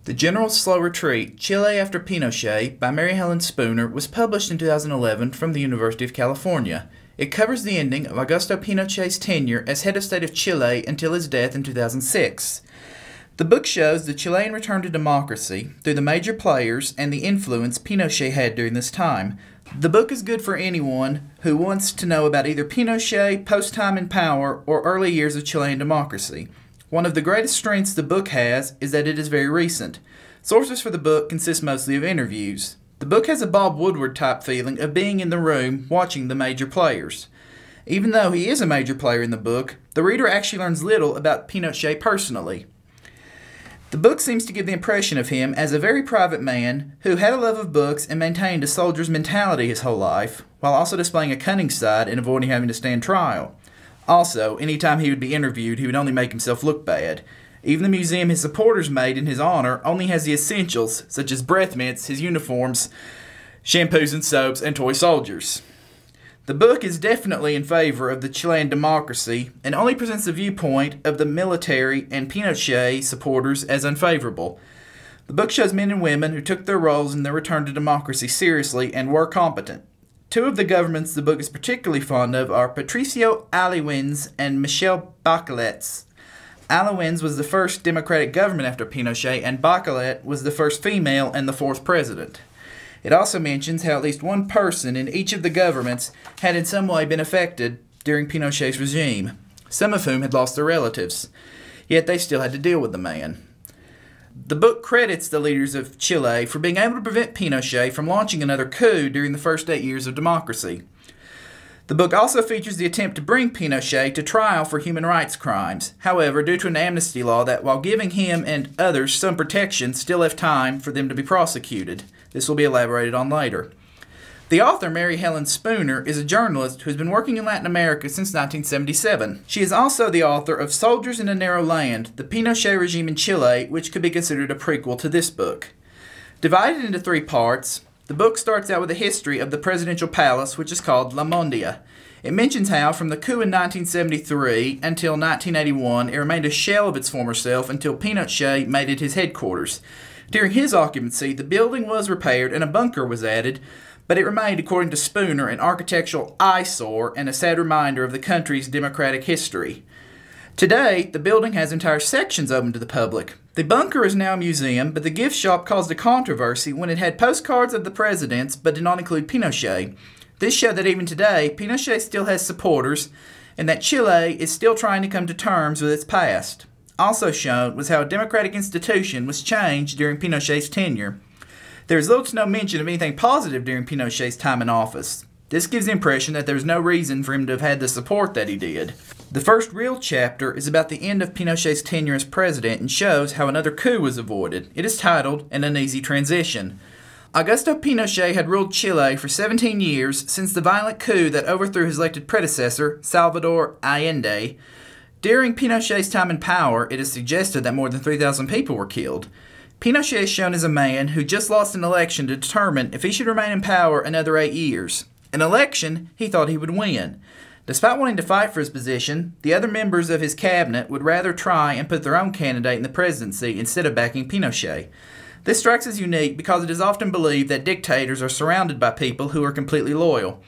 The General's Slow Retreat, Chile After Pinochet by Mary Helen Spooner was published in 2011 from the University of California. It covers the ending of Augusto Pinochet's tenure as head of state of Chile until his death in 2006. The book shows the Chilean return to democracy through the major players and the influence Pinochet had during this time. The book is good for anyone who wants to know about either Pinochet, post-time in power, or early years of Chilean democracy. One of the greatest strengths the book has is that it is very recent. Sources for the book consist mostly of interviews. The book has a Bob Woodward type feeling of being in the room watching the major players. Even though he is a major player in the book, the reader actually learns little about Pinochet personally. The book seems to give the impression of him as a very private man who had a love of books and maintained a soldier's mentality his whole life, while also displaying a cunning side and avoiding having to stand trial. Also, anytime he would be interviewed, he would only make himself look bad. Even the museum his supporters made in his honor only has the essentials, such as breath mints, his uniforms, shampoos and soaps, and toy soldiers. The book is definitely in favor of the Chilean democracy and only presents the viewpoint of the military and Pinochet supporters as unfavorable. The book shows men and women who took their roles in their return to democracy seriously and were competent. Two of the governments the book is particularly fond of are Patricio Aylwin's and Michelle Bachelet's. Aylwin's was the first democratic government after Pinochet, and Bachelet was the first female and the fourth president. It also mentions how at least one person in each of the governments had in some way been affected during Pinochet's regime, some of whom had lost their relatives, yet they still had to deal with the man. The book credits the leaders of Chile for being able to prevent Pinochet from launching another coup during the first 8 years of democracy. The book also features the attempt to bring Pinochet to trial for human rights crimes. However, due to an amnesty law that, while giving him and others some protection, still left time for them to be prosecuted. This will be elaborated on later. The author, Mary Helen Spooner, is a journalist who has been working in Latin America since 1977. She is also the author of Soldiers in a Narrow Land, The Pinochet Regime in Chile, which could be considered a prequel to this book. Divided into 3 parts, the book starts out with a history of the presidential palace, which is called La Mondia. It mentions how, from the coup in 1973 until 1981, it remained a shell of its former self until Pinochet made it his headquarters. During his occupancy, the building was repaired and a bunker was added, but it remained, according to Spooner, an architectural eyesore and a sad reminder of the country's democratic history. Today, the building has entire sections open to the public. The bunker is now a museum, but the gift shop caused a controversy when it had postcards of the presidents but did not include Pinochet. This showed that even today, Pinochet still has supporters and that Chile is still trying to come to terms with its past. Also shown was how a democratic institution was changed during Pinochet's tenure. There is little to no mention of anything positive during Pinochet's time in office. This gives the impression that there was no reason for him to have had the support that he did. The first real chapter is about the end of Pinochet's tenure as president and shows how another coup was avoided. It is titled An Uneasy Transition. Augusto Pinochet had ruled Chile for 17 years since the violent coup that overthrew his elected predecessor, Salvador Allende. During Pinochet's time in power, it is suggested that more than 3,000 people were killed. Pinochet is shown as a man who just lost an election to determine if he should remain in power another 8 years. An election he thought he would win. Despite wanting to fight for his position, the other members of his cabinet would rather try and put their own candidate in the presidency instead of backing Pinochet. This strikes as unique because it is often believed that dictators are surrounded by people who are completely loyal.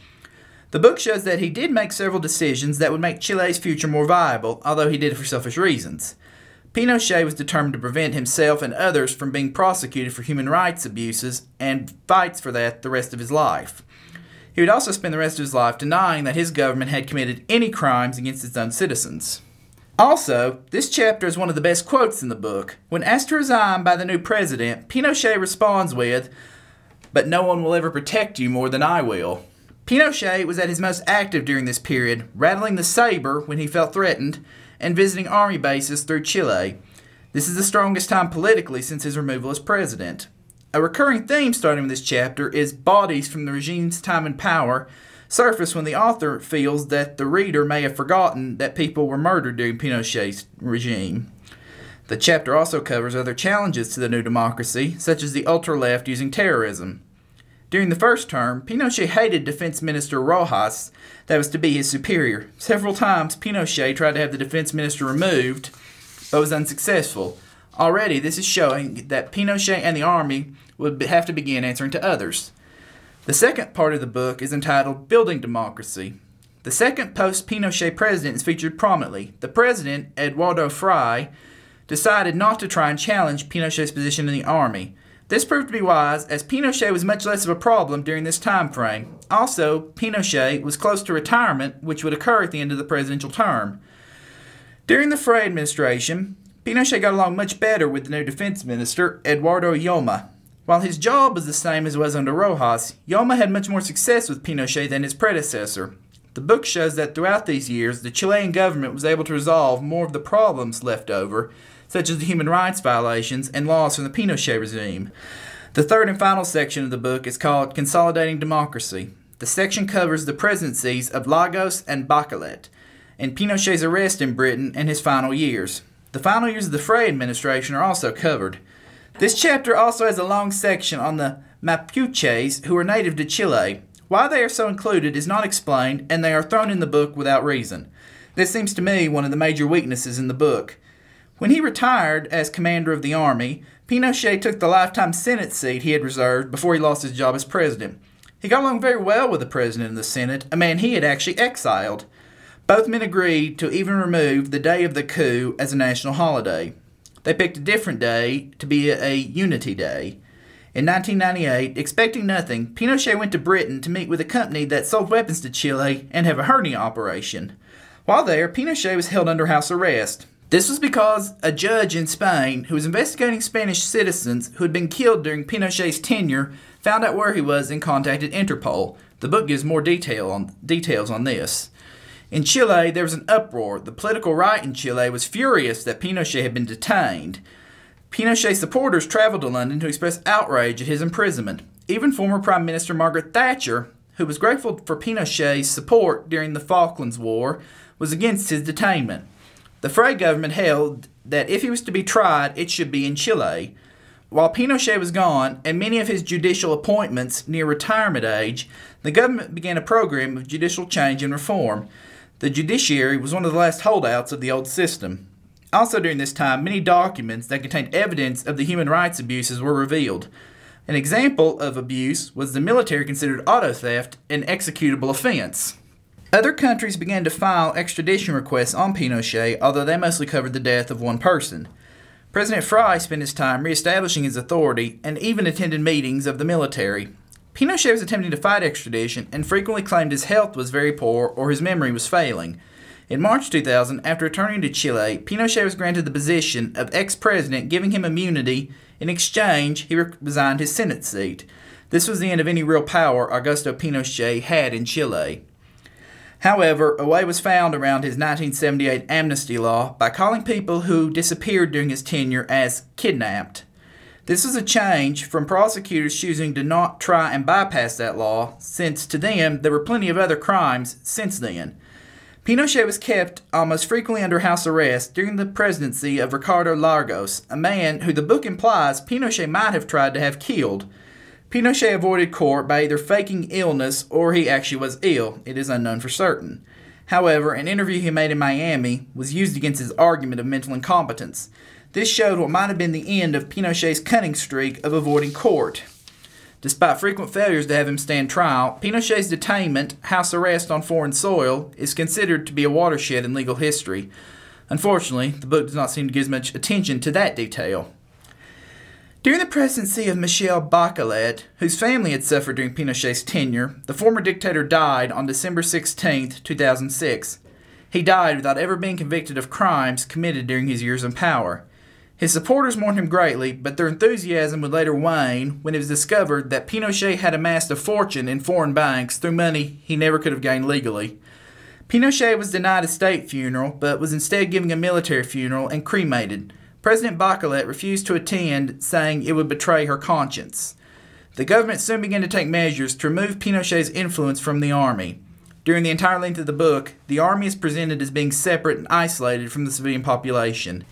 The book shows that he did make several decisions that would make Chile's future more viable, although he did it for selfish reasons. Pinochet was determined to prevent himself and others from being prosecuted for human rights abuses and fights for that the rest of his life. He would also spend the rest of his life denying that his government had committed any crimes against its own citizens. Also, this chapter is one of the best quotes in the book. When asked to resign by the new president, Pinochet responds with, "But no one will ever protect you more than I will." Pinochet was at his most active during this period, rattling the saber when he felt threatened, and visiting army bases through Chile. This is the strongest time politically since his removal as president. A recurring theme starting with this chapter is bodies from the regime's time in power surface when the author feels that the reader may have forgotten that people were murdered during Pinochet's regime. The chapter also covers other challenges to the new democracy, such as the ultra-left using terrorism. During the first term, Pinochet hated Defense Minister Rojas, that was to be his superior. Several times, Pinochet tried to have the defense minister removed, but was unsuccessful. Already, this is showing that Pinochet and the army would have to begin answering to others. The second part of the book is entitled Building Democracy. The second post-Pinochet president is featured prominently. The president, Eduardo Frei, decided not to try and challenge Pinochet's position in the army. This proved to be wise, as Pinochet was much less of a problem during this time frame. Also, Pinochet was close to retirement, which would occur at the end of the presidential term. During the Frei administration, Pinochet got along much better with the new defense minister, Eduardo Yoma. While his job was the same as it was under Rojas, Yoma had much more success with Pinochet than his predecessor. The book shows that throughout these years, the Chilean government was able to resolve more of the problems left over, such as the human rights violations and laws from the Pinochet regime. The third and final section of the book is called Consolidating Democracy. The section covers the presidencies of Lagos and Bachelet, and Pinochet's arrest in Britain and his final years. The final years of the Frei administration are also covered. This chapter also has a long section on the Mapuches, who are native to Chile. Why they are so included is not explained, and they are thrown in the book without reason. This seems to me one of the major weaknesses in the book. When he retired as commander of the army, Pinochet took the lifetime Senate seat he had reserved before he lost his job as president. He got along very well with the president of the Senate, a man he had actually exiled. Both men agreed to even remove the day of the coup as a national holiday. They picked a different day to be a unity day. In 1998, expecting nothing, Pinochet went to Britain to meet with a company that sold weapons to Chile and have a hernia operation. While there, Pinochet was held under house arrest. This was because a judge in Spain, who was investigating Spanish citizens who had been killed during Pinochet's tenure, found out where he was and contacted Interpol. The book gives more details on this. In Chile, there was an uproar. The political right in Chile was furious that Pinochet had been detained. Pinochet supporters traveled to London to express outrage at his imprisonment. Even former Prime Minister Margaret Thatcher, who was grateful for Pinochet's support during the Falklands War, was against his detainment. The Frei government held that if he was to be tried, it should be in Chile. While Pinochet was gone, and many of his judicial appointments near retirement age, the government began a program of judicial change and reform. The judiciary was one of the last holdouts of the old system. Also during this time, many documents that contained evidence of the human rights abuses were revealed. An example of abuse was the military considered auto theft an executable offense. Other countries began to file extradition requests on Pinochet, although they mostly covered the death of one person. President Frei spent his time reestablishing his authority and even attended meetings of the military. Pinochet was attempting to fight extradition and frequently claimed his health was very poor or his memory was failing. In March 2000, after returning to Chile, Pinochet was granted the position of ex-president, giving him immunity. In exchange, he resigned his Senate seat. This was the end of any real power Augusto Pinochet had in Chile. However, a way was found around his 1978 amnesty law by calling people who disappeared during his tenure as kidnapped. This was a change from prosecutors choosing to not try and bypass that law, since to them there were plenty of other crimes since then. Pinochet was kept almost frequently under house arrest during the presidency of Ricardo Lagos, a man who the book implies Pinochet might have tried to have killed. Pinochet avoided court by either faking illness or he actually was ill. It is unknown for certain. However, an interview he made in Miami was used against his argument of mental incompetence. This showed what might have been the end of Pinochet's cunning streak of avoiding court. Despite frequent failures to have him stand trial, Pinochet's detainment, house arrest on foreign soil, is considered to be a watershed in legal history. Unfortunately, the book does not seem to give much attention to that detail. During the presidency of Michel Bachelet, whose family had suffered during Pinochet's tenure, the former dictator died on December 16, 2006. He died without ever being convicted of crimes committed during his years in power. His supporters mourned him greatly, but their enthusiasm would later wane when it was discovered that Pinochet had amassed a fortune in foreign banks through money he never could have gained legally. Pinochet was denied a state funeral, but was instead given a military funeral and cremated. President Bachelet refused to attend, saying it would betray her conscience. The government soon began to take measures to remove Pinochet's influence from the army. During the entire length of the book, the army is presented as being separate and isolated from the civilian population.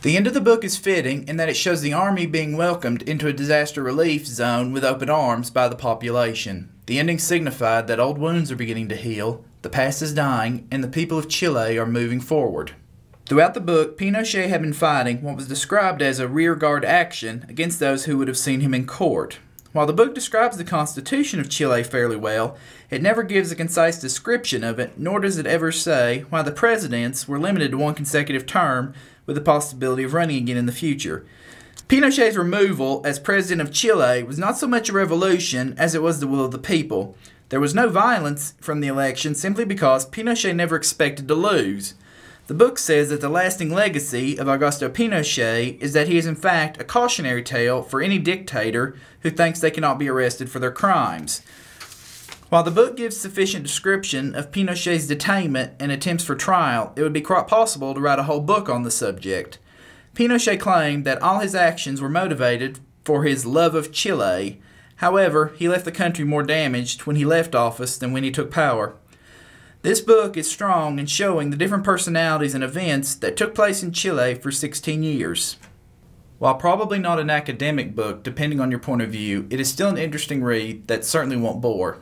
The end of the book is fitting in that it shows the army being welcomed into a disaster relief zone with open arms by the population. The ending signified that old wounds are beginning to heal, the past is dying, and the people of Chile are moving forward. Throughout the book, Pinochet had been fighting what was described as a rearguard action against those who would have seen him in court. While the book describes the Constitution of Chile fairly well, it never gives a concise description of it, nor does it ever say why the presidents were limited to one consecutive term with the possibility of running again in the future. Pinochet's removal as president of Chile was not so much a revolution as it was the will of the people. There was no violence from the election simply because Pinochet never expected to lose. The book says that the lasting legacy of Augusto Pinochet is that he is in fact a cautionary tale for any dictator who thinks they cannot be arrested for their crimes. While the book gives sufficient description of Pinochet's detainment and attempts for trial, it would be quite possible to write a whole book on the subject. Pinochet claimed that all his actions were motivated for his love of Chile. However, he left the country more damaged when he left office than when he took power. This book is strong in showing the different personalities and events that took place in Chile for 16 years. While probably not an academic book, depending on your point of view, it is still an interesting read that certainly won't bore.